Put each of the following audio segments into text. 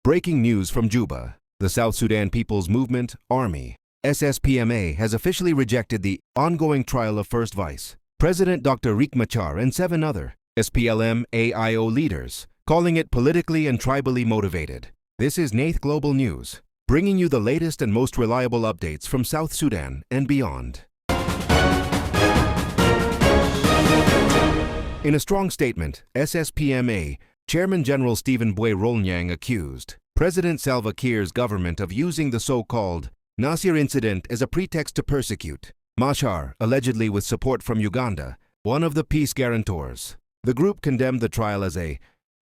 Breaking news from Juba. The South Sudan People's Movement, Army, SSPM, has officially rejected the ongoing trial of First Vice President Dr. Riek Machar and 7 other SPLM AIO leaders, calling it politically and tribally motivated. This is Naath Global News, bringing you the latest and most reliable updates from South Sudan and beyond. In a strong statement, SSPM Chairman General Stephen Buay Rolnyang accused President Salva Kiir's government of using the so-called Nasir Incident as a pretext to persecute Machar, allegedly with support from Uganda, one of the peace guarantors. The group condemned the trial as a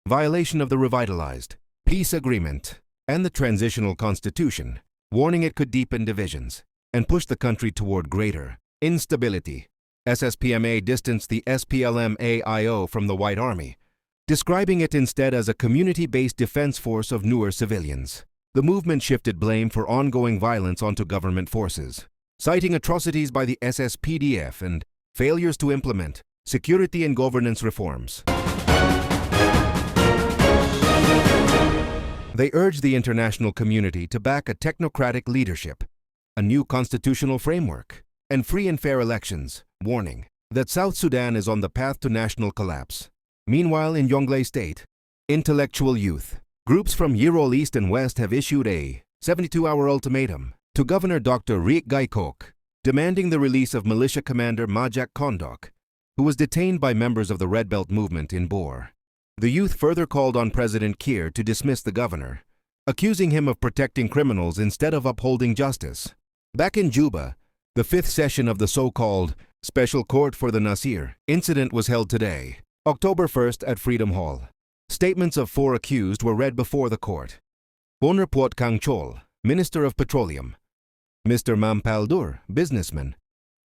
violation of the revitalized peace agreement and the transitional constitution, warning it could deepen divisions and push the country toward greater instability. SSPM distanced the SPLM AIO from the White Army, describing it instead as a community-based defense force of newer civilians. The movement shifted blame for ongoing violence onto government forces, citing atrocities by the SSPDF and failures to implement security and governance reforms. They urged the international community to back a technocratic leadership, a new constitutional framework, and free and fair elections, warning that South Sudan is on the path to national collapse. Meanwhile, in Jonglei State, intellectual youth groups from Yerol East and West have issued a 72-hour ultimatum to Governor Dr. Riek Machar, demanding the release of militia commander Majak Kondok, who was detained by members of the Red Belt movement in Bor. The youth further called on President Kiir to dismiss the governor, accusing him of protecting criminals instead of upholding justice. Back in Juba, the 5th session of the so-called Special Court for the Nasir Incident was held today, October 1st at Freedom Hall. Statements of 4 accused were read before the court. Boner Puot Kang Chol, Minister of Petroleum; Mr. Mampaldur, businessman;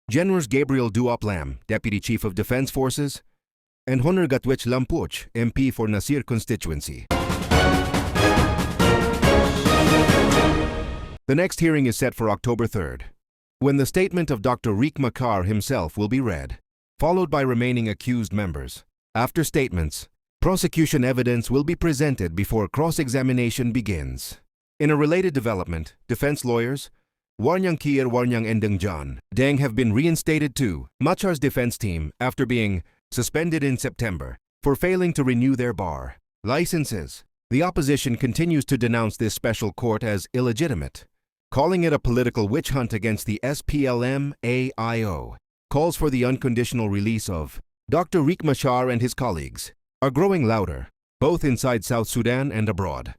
Generals Gabriel Duop Lam, Deputy Chief of Defense Forces; and Honor Gatwech Lampuch, MP for Nasir constituency. The next hearing is set for October 3rd, when the statement of Dr. Riek Machar himself will be read, followed by remaining accused members. After statements, prosecution evidence will be presented before cross-examination begins. In a related development, defense lawyers Warnyang Kiir Warnyang Endeng John Deng have been reinstated to Machar's defense team after being suspended in September for failing to renew their bar licenses. The opposition continues to denounce this special court as illegitimate, calling it a political witch hunt against the SPLM AIO. Calls for the unconditional release of Dr. Riek Machar and his colleagues are growing louder, both inside South Sudan and abroad.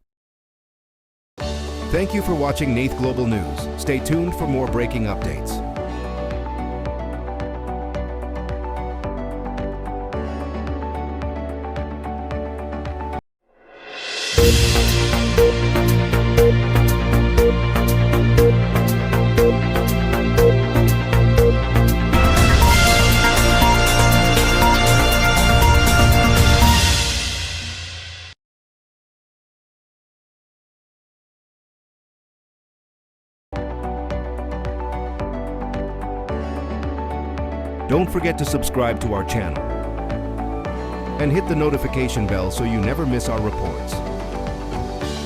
Thank you for watching Naath Global News. Stay tuned for more breaking updates. Don't forget to subscribe to our channel and hit the notification bell so you never miss our reports.